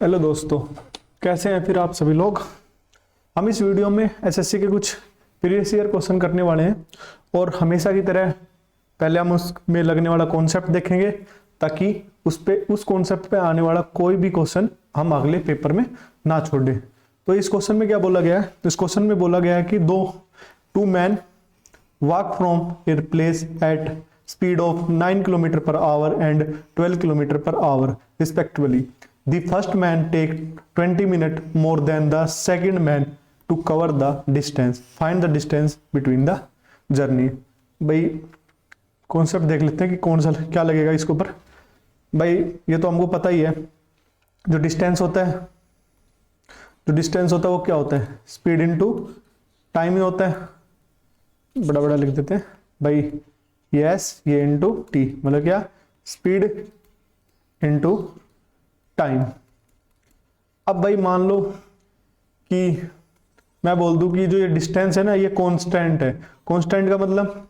Hello दोस्तों, कैसे हैं फिर आप सभी लोग। हम इस वीडियो में एसएससी के कुछ प्रीवियस ईयर क्वेश्चन करने वाले हैं और हमेशा की तरह पहले हम उसमें लगने वाला कॉन्सेप्ट देखेंगे ताकि उस कॉन्सेप्ट पे आने वाला कोई भी क्वेश्चन हम अगले पेपर में ना छोड़ दें। तो इस क्वेश्चन में क्या बोला गया है, इस क्वेश्चन में बोला गया है कि two man walk from a place at speed of 9 km per hour and 12 km per hour respectively. The first man take 20 minutes more than the second man to cover the distance. Find the distance between the journey. भाई concept देख लेते हैं कि कौन सा क्या लगेगा इसके ऊपर। भाई ये तो हमको पता ही है, जो डिस्टेंस होता है वो क्या होता है, स्पीड इनटू टाइम ही होता है। बड़ा बड़ा लिख देते हैं भाई, यस ये इनटू टी, मतलब क्या, स्पीड इनटू टाइम। अब भाई मान लो कि मैं बोल दूं कि जो ये डिस्टेंस है ना ये कांस्टेंट है। कांस्टेंट का मतलब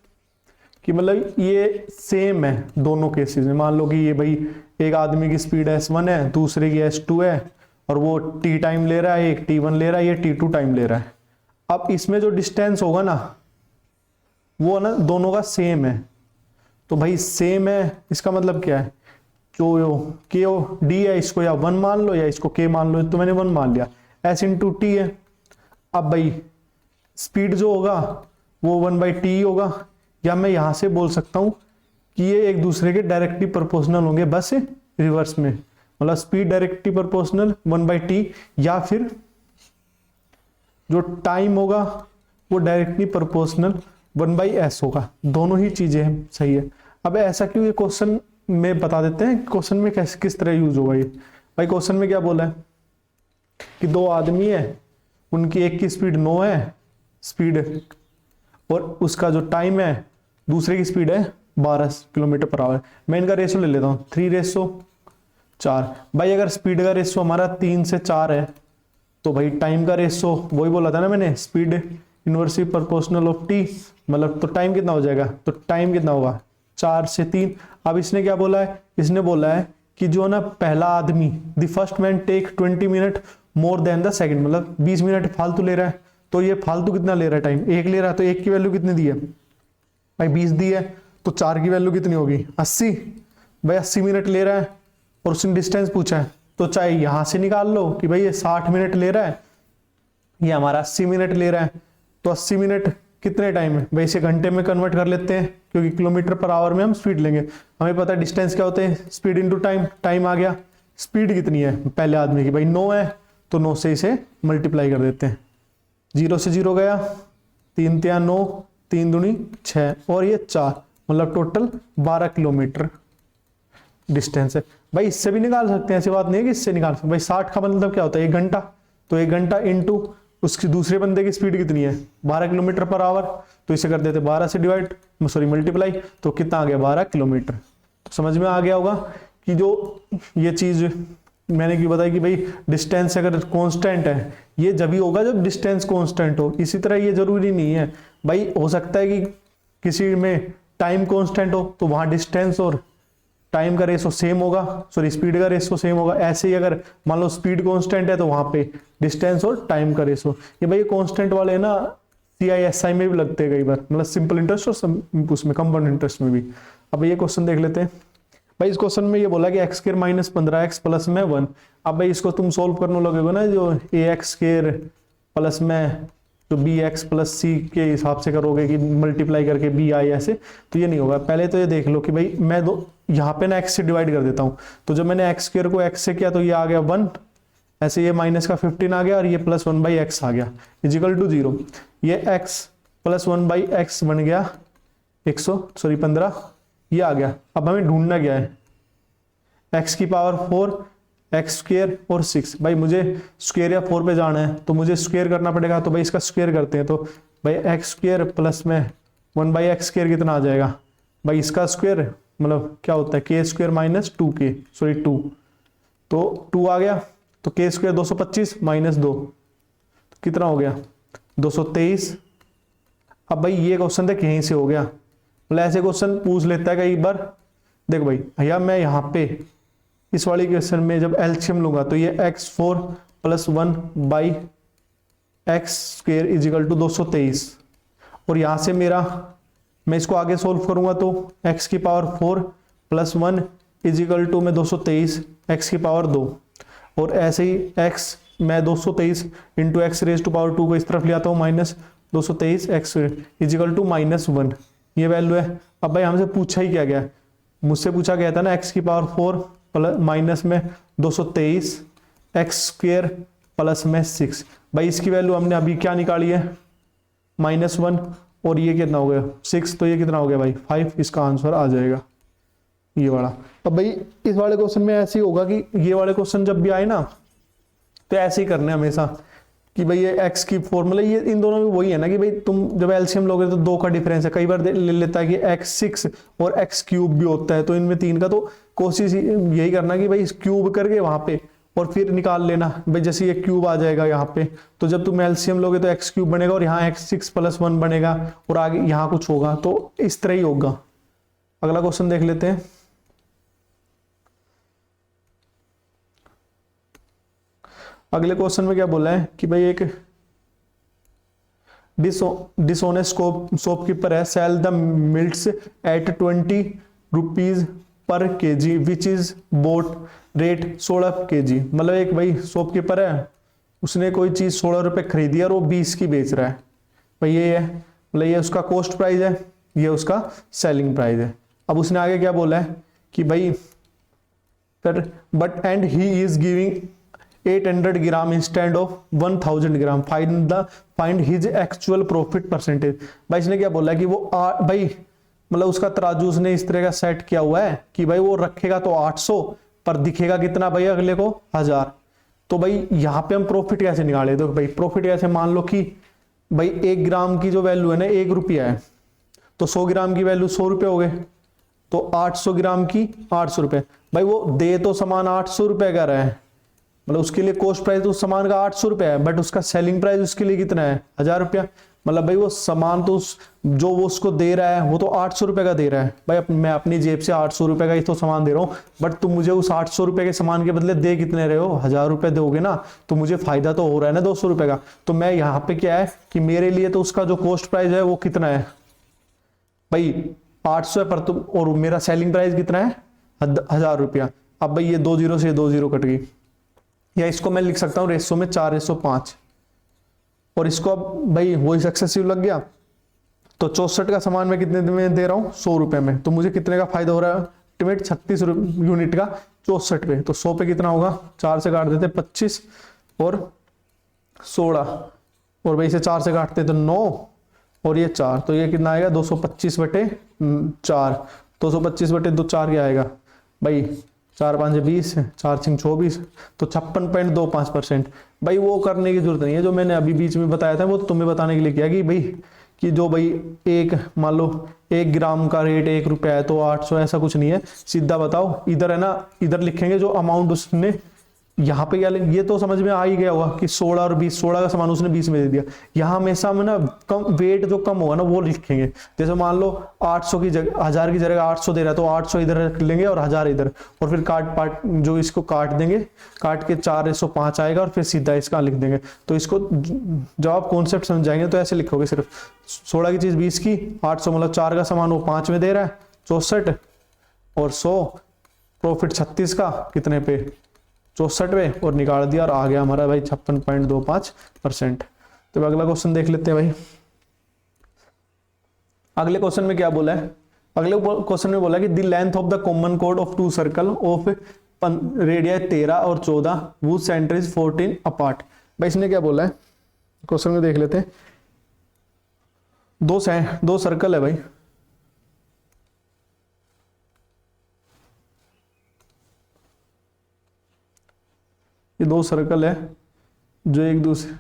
कि मतलब ये सेम है दोनों केसेस में। मान लो कि ये भाई एक आदमी की स्पीड s1 है, दूसरे की s2 है और वो t टाइम ले रहा है, एक t1 ले रहा है, ये t2 टाइम ले रहा है। अब इसमें जो डिस्टेंस होगा ना वो ना दोनों का सेम है। तो भाई सेम है इसका मतलब क्या है, जो के डी है इसको या 1 मान लो या इसको के मान लो, तो मैंने 1 मान लिया, एस इंटू टी है। अब भाई स्पीड जो होगा वो 1/t होगा, या मैं यहां से बोल सकता हूं कि ये एक दूसरे के डायरेक्टली प्रोपोर्शनल होंगे, बस रिवर्स में, मतलब स्पीड डायरेक्टली प्रोपोर्शनल 1/t, या फिर जो टाइम होगा वो डायरेक्टली प्रोपोर्शनल 1/s होगा। दोनों ही चीजें सही है। अब ऐसा क्यों, ये क्वेश्चन में बता देते हैं क्वेश्चन में किस तरह यूज होगा ये। भाई क्वेश्चन में क्या बोला है कि दो आदमी है, उनकी एक की स्पीड 9 है स्पीड, और उसका जो टाइम है दूसरे की स्पीड है 12 किलोमीटर पर आवर। मैं इनका रेशो ले लेता हूँ 3:4। भाई अगर स्पीड का रेशो हमारा 3 से 4 है तो भाई टाइम का रेशो वही बोला था ना मैंने, speed inversely proportional of T, मतलब तो टाइम कितना हो जाएगा, तो टाइम कितना होगा 4 से 3। अब इसने क्या बोला है, इसने बोला है कि जो ना पहला आदमी, the first man take 20 minute more than the second, मतलब 20 मिनट फालतू ले रहा है। तो ये फालतू कितना ले रहा है, टाइम 1 ले रहा है, तो 1 की वैल्यू कितनी दी है भाई 20 दी है, तो 4 की वैल्यू कितनी होगी 80। भाई 80 मिनट ले रहा है और उसने डिस्टेंस पूछा है, तो चाहे यहां से निकाल लो कि भाई ये 60 मिनट ले रहा है, ये हमारा 80 मिनट ले रहा है। तो 80 मिनट कितने टाइम है भाई, इसे घंटे में कन्वर्ट कर लेते हैं क्योंकि किलोमीटर पर आवर में हम स्पीड लेंगे। हमें पता है डिस्टेंस क्या होते हैं, स्पीड इनटू टाइम। टाइम आ गया, स्पीड कितनी है पहले आदमी की भाई 9 है, तो 9 से इसे मल्टीप्लाई कर देते हैं। 0 से 0 गया, 3 × 9, 3 दूनी 6 और ये 4, मतलब टोटल 12 किलोमीटर डिस्टेंस है। भाई इससे भी निकाल सकते हैं, ऐसी बात नहीं है कि इससे निकाल सकते। भाई 60 का मतलब क्या होता है 1 घंटा, तो 1 घंटा इंटू उसकी दूसरे बंदे की स्पीड कितनी है 12 किलोमीटर पर आवर, तो इसे कर देते 12 से मल्टीप्लाई, तो कितना आ गया 12 किलोमीटर। तो समझ में आ गया होगा कि जो ये चीज मैंने क्यों बताई कि भाई डिस्टेंस अगर कांस्टेंट है ये जब ही होगा जब डिस्टेंस कांस्टेंट हो। इसी तरह ये जरूरी नहीं है भाई, हो सकता है कि किसी में टाइम कांस्टेंट हो तो वहां डिस्टेंस और टाइम का रेशो सेम होगा, स्पीड का रेशो सेम होगा। ऐसे ही अगर मान लो स्पीड कांस्टेंट है तो वहां पे डिस्टेंस और टाइम का रेशो। ये भाई कांस्टेंट वाले ना CISI में भी लगते हैं कई बार, मतलब सिंपल इंटरेस्ट और उसमें कंपाउंड इंटरेस्ट में भी। अब ये क्वेश्चन देख लेते हैं। भाई इस क्वेश्चन में ये बोला कि x² - 15x प्लस में 1। अब भाई इसको तुम सोल्व करने लगोगे ना, जो ax² प्लस में तो bx प्लस c के हिसाब से करोगे कि मल्टीप्लाई करके b आए ऐसे, तो ये नहीं होगा। पहले तो ये देख लो कि भाई मैं यहाँ पे ना x से डिवाइड कर देता हूँ, तो जब मैंने x² को x से किया तो ये आ गया 1, ऐसे ये माइनस का 15 आ गया और ये प्लस 1/x आ गया इजिकल टू 0। ये x प्लस 1/x बन गया 15, ये आ गया। अब हमें ढूंढना क्या है, x की पावर 4, x² और 6। भाई मुझे स्क्वायर या 4 पे जाना है तो मुझे स्क्वायर करना पड़ेगा, तो भाई इसका स्क्वायर करते हैं। तो भाई x² प्लस में 1/x² कितना आ जाएगा भाई, इसका स्क्वायर मतलब क्या होता है k² - 2k 2, तो 2 आ गया, तो k² 225 - 2 तो कितना हो गया 223। अब भाई ये क्वेश्चन देख यहीं से हो गया, मतलब ऐसे क्वेश्चन पूछ लेता है कई बार। देख भाई भैया मैं यहाँ पे इस वाली क्वेश्चन में जब एलसीएम लूंगा तो ये x4 + 1 by x² is equal to 223, और यहां से मेरा मैं इसको आगे सोल्व करूंगा तो x⁴ + 1 इजिकल टू में 223 x⁴ 2, और ऐसे ही x मैं 223 इंटू x⁻² को इस तरफ ले आता हूँ -223 x इजिकल टू -1, ये वैल्यू है। अब भाई हमसे पूछा ही क्या गया, मुझसे पूछा गया था ना x⁴ माइनस में 223 x² प्लस में 6, भाई इसकी वैल्यू हमने अभी क्या निकाली है -1, और ये कितना हो गया 6, तो ये कितना हो गया भाई 5, इसका आंसर आ जाएगा ये वाला। अब भाई इस वाले क्वेश्चन में ऐसे ही होगा कि ये वाले क्वेश्चन जब भी आए ना तो ऐसे ही करने हमेशा कि भाई ये x की फॉर्मूला, ये इन दोनों में वही है ना कि भाई तुम जब एलसीएम लोगे तो 2 का डिफरेंस है, कई बार ले लेता है कि x6 और x³ भी होता है, तो इनमें 3 का, तो कोशिश यही करना कि भाई क्यूब करके वहां पे और फिर निकाल लेना। भाई जैसे ये क्यूब आ जाएगा यहाँ पे, तो जब तुम एलसीएम लोगे तो x³ बनेगा और यहाँ x6 + 1 बनेगा और आगे यहाँ कुछ होगा, तो इस तरह ही होगा। अगला क्वेश्चन देख लेते हैं। अगले क्वेश्चन में क्या बोला है कि भाई एक डिसऑनेस्ट शॉपकीपर है, sell the millets at 20 rupees per kg which is bought rate 16 kg। मतलब एक भाई शॉपकीपर है, उसने कोई चीज 16 रुपए खरीदी और वो 20 की बेच रहा है, भाई ये है, मतलब ये उसका कॉस्ट प्राइस है, ये उसका सेलिंग प्राइस है। अब उसने आगे क्या बोला है कि भाई फिर but and he is giving 800 gram instead of 1000 gram, find his actual profit percentage. भाई इसने क्या बोला है कि वो भाई मतलब उसका तराजू उसने इस तरह का सेट किया हुआ है कि भाई वो रखेगा तो 800 पर दिखेगा कितना भाई अगले को 1000। तो भाई यहाँ पे हम प्रॉफिट कैसे निकाले, तो भाई प्रॉफिट कैसे, मान लो कि भाई 1 ग्राम की जो वैल्यू है ना 1 रुपया है, तो 100 ग्राम की वैल्यू 100 रुपये हो गए, तो 800 ग्राम की 800 रुपये। भाई वो दे तो सामान 800 रुपये का रहा है, मतलब उसके लिए कॉस्ट प्राइस उस सामान का 800 रुपया है, बट उसका सेलिंग प्राइस उसके लिए कितना है 1000 रुपया। मतलब भाई वो सामान तो जो वो उसको दे रहा है वो तो 800 रुपये का दे रहा है, भाई मैं अपनी जेब से 800 रुपये का ही तो सामान दे रहा हूँ, बट तुम मुझे उस 800 रुपये के सामान के बदले दे कितने रहे हो 1000 रुपये दोगे ना, तो मुझे फायदा तो हो रहा है ना 200 रुपये का। तो मैं यहाँ पे क्या है कि मेरे लिए तो उसका जो कॉस्ट प्राइस है वो कितना है भाई 800 है, पर तुम और मेरा सेलिंग प्राइस कितना है 1000 रुपया। अब भाई ये 2 0 से 2 0 कट गई, या इसको मैं लिख सकता हूँ रेशो में 4:5, और इसको अब भाई वही सक्सेसिव लग गया, तो 64 का सामान मैं कितने में दे रहा हूँ 100 रुपए में, तो मुझे कितने का फायदा हो रहा है अल्टीमेट 36 यूनिट का 64 पे, तो 100 पे कितना होगा 4 से काट देते 25 और 16, और भाई इसे 4 से काटते तो 9 और ये 4, तो ये कितना आएगा 225/4, 225/2 क्या आएगा भाई 4 5 20, 4 6 24, तो 56.25%। भाई वो करने की जरूरत नहीं है जो मैंने अभी बीच में बताया था, वो तुम्हें बताने के लिए किया कि भाई कि जो भाई एक मान लो 1 ग्राम का रेट 1 रुपया है तो 800, ऐसा कुछ नहीं है, सीधा बताओ इधर है ना, इधर लिखेंगे जो अमाउंट उसने यहाँ पे क्या, ये तो समझ में आ ही गया होगा कि 16 और 20, 16 का सामान उसने 20 में दे दिया। यहाँ हमेशा में ना कम वेट जो कम होगा ना वो लिखेंगे, जैसे मान लो 800 की जगह 1000 की जगह 800 दे रहा है तो 800 इधर रख लेंगे और 1000 इधर, और फिर जो इसको काट देंगे, काट के 4:5 आएगा और फिर सीधा इसका लिख देंगे। तो इसको जब आप कॉन्सेप्ट समझाएंगे तो ऐसे लिखोगे, सिर्फ 16 की चीज 20 की, 800 मतलब 4 का सामान वो 5 में दे रहा है 64, और 100 प्रॉफिट 36 का कितने पे 64 पे, और निकाल दिया और आ गया हमारा भाई 56.25%। तो अगला क्वेश्चन देख लेते हैं भाई। अगले क्वेश्चन में क्या बोला है, अगले क्वेश्चन में बोला कि the length of the common कोड ऑफ 2 सर्कल ऑफ रेडिया 13 और 14 वो सेंटर इज 14 अपार्ट। भाई इसने क्या बोला है क्वेश्चन में देख लेते हैं। दो सर्कल है भाई, ये 2 सर्कल है जो एक दूसरे,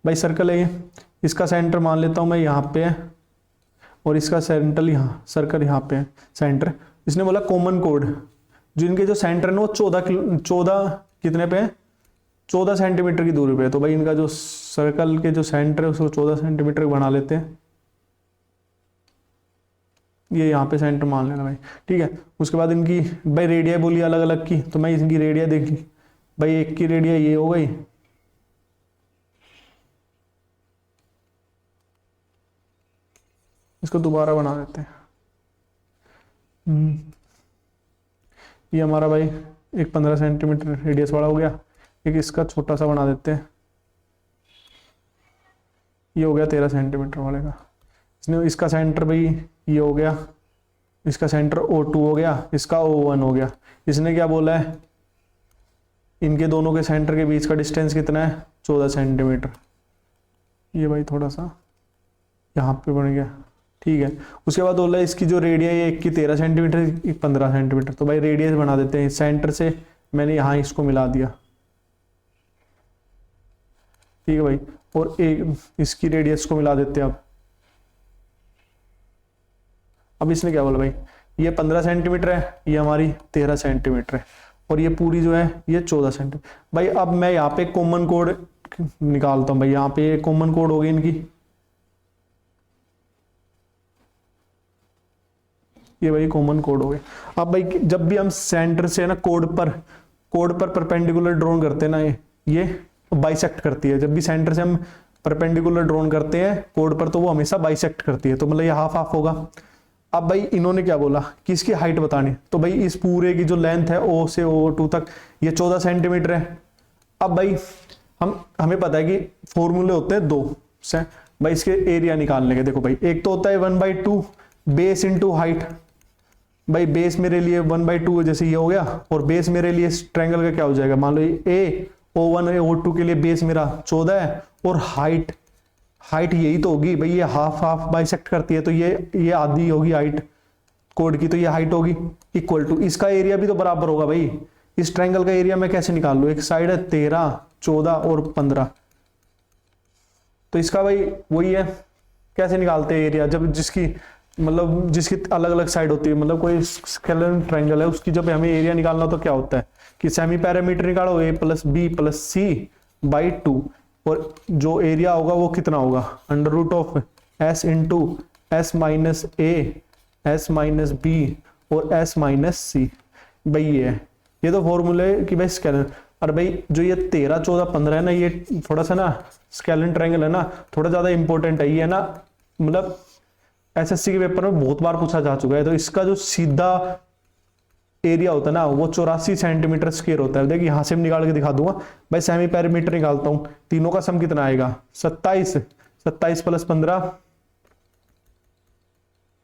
भाई सर्कल है ये, इसका सेंटर मान लेता हूं मैं यहाँ पे है और इसका सेंटर यहाँ, सर्कल यहाँ पे है सेंटर। इसने बोला कॉमन कोड, जिनके जो सेंटर है वो 14 कितने पे है 14 सेंटीमीटर की दूरी पे है, तो भाई इनका जो सर्कल के जो सेंटर है उसको 14 सेंटीमीटर बना लेते हैं। ये यहाँ पे सेंटर मान लेना भाई, ठीक है। उसके बाद इनकी भाई रेडिया बोली अलग अलग की, तो मैं इनकी रेडिया देख ली भाई, एक की रेडिया ये हो गई, इसको दोबारा बना देते हैं। ये हमारा भाई एक 15 सेंटीमीटर रेडियस वाला हो गया, एक इसका छोटा सा बना देते हैं, ये हो गया 13 सेंटीमीटर वाले का। इसने इसका सेंटर भाई ये हो गया, इसका सेंटर O2 हो गया, इसका O1 हो गया। इसने क्या बोला है, इनके दोनों के सेंटर के बीच का डिस्टेंस कितना है, 14 सेंटीमीटर। ये भाई थोड़ा सा यहाँ पे बन गया, ठीक है। उसके बाद बोला है इसकी जो रेडिया है, एक की 13 सेंटीमीटर, एक 15 सेंटीमीटर। तो भाई रेडियस बना देते हैं, सेंटर से मैंने यहाँ इसको मिला दिया, ठीक है भाई। और एक इसकी रेडियस को मिला देते हैं अब इसने क्या बोला भाई, ये 15 सेंटीमीटर है, ये हमारी 13 सेंटीमीटर है, और ये पूरी जो है ये 14 सेंटीमीटर। भाई अब मैं यहाँ पे कॉमन कोड निकालता हूँ भाई, यहाँ पे कॉमन कोड होगी इनकी, ये भाई कॉमन कोड हो गया। अब भाई जब भी हम सेंटर से ना कोड पर परपेंडिकुलर ड्रॉन करते हैं ना, ये बाइसेक्ट करती है। जब भी सेंटर से हम परपेंडिकुलर ड्रॉन करते हैं कोड पर, तो वो हमेशा बाइसेक्ट करती है, तो मतलब ये हाफ हाफ होगा। अब भाई इन्होंने क्या बोला कि इसकी हाइट बतानी, तो भाई इस पूरे की जो लेंथ है O से O2 तक ये 14 सेंटीमीटर है। अब भाई हमें पता है कि फॉर्मूले होते हैं 2 से भाई इसके एरिया निकालने के। देखो भाई एक तो होता है 1/2 बेस इंटू हाइट। भाई बेस मेरे लिए 1/2 जैसे ये हो गया, और बेस मेरे लिए इस ट्रायंगल का क्या हो जाएगा, मान लो ये O1 O2 के लिए बेस मेरा 14 है, और हाइट यही तो होगी भाई, ये हाफ हाफ बाइसेक्ट करती है, तो ये आधी होगी हाइट कोड की, तो ये हाइट होगी इक्वल टू इसका एरिया भी तो बराबर होगा भाई। इस ट्रायंगल का एरिया मैं कैसे निकाल लूं, एक साइड है 13, 14 और 15, तो इसका भाई वही है, कैसे निकालते हैं एरिया, जब जिसकी अलग अलग साइड होती है, मतलब कोई स्केलर ट्रायंगल है उसकी जब हमें एरिया निकालना तो क्या होता है कि सेमी पैरामीटर निकालो A + B + C/2, और जो एरिया होगा वो कितना होगा, √of S × S - A S - B और S - C। भाई ये तो फॉर्मूले कि भाई स्केलर। और भाई जो ये 13, 14, 15 है ना, ये थोड़ा सा ना स्केलर ट्रायंगल है ना, थोड़ा ज्यादा इंपॉर्टेंट है ये ना, मतलब SSC के पेपर में बहुत बार पूछा जा चुका है। तो इसका जो सीधा एरिया होता है ना वो 84 सेंटीमीटर स्क्वायर होता है। देखिए यहाँ से मैं निकाल के दिखा दूंगा भाई, सेमी पैरामीटर निकालता हूँ, तीनों का सम कितना आएगा, 27 + 15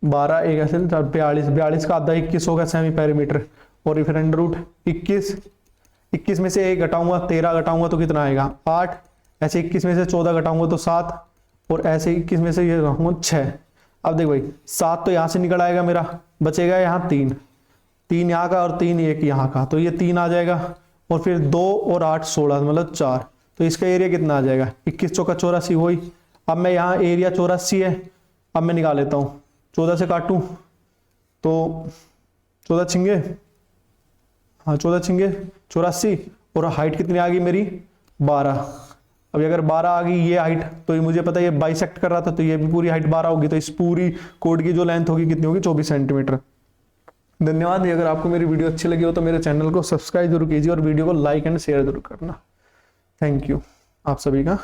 12 1 ऐसे 42 का आधा 21 होगा सेमी पैरामीटर, और फिर √21 में से 1 घटाऊंगा, 13 घटाऊंगा तो कितना आएगा 8, ऐसे 21 में से 14 घटाऊंगा तो 7, और ऐसे 21 में से ये रखूंगा 6। अब देख भाई 7 तो यहां से निकल आएगा मेरा, बचेगा यहाँ 3 यहाँ का और 3 एक यहाँ का, तो ये 3 आ जाएगा, और फिर 2 और 8 16 मतलब 4, तो इसका एरिया कितना आ जाएगा 21 चौका 84 वही। अब मैं यहाँ एरिया 84 है, अब मैं निकाल लेता हूँ, 14 से काटूं तो 14 छिंगे, हाँ 14 छिंगे 84, और हाइट कितनी आ गई मेरी 12। अभी अगर 12 आ गई ये हाइट, तो ये मुझे पता है ये बाइसेक्ट कर रहा था, तो ये भी पूरी हाइट 12 होगी, तो इस पूरी कोड की जो लेंथ होगी कितनी होगी 24 सेंटीमीटर। धन्यवाद। अगर आपको मेरी वीडियो अच्छी लगी हो तो मेरे चैनल को सब्सक्राइब जरूर कीजिए, और वीडियो को लाइक एंड शेयर जरूर करना। थैंक यू आप सभी का।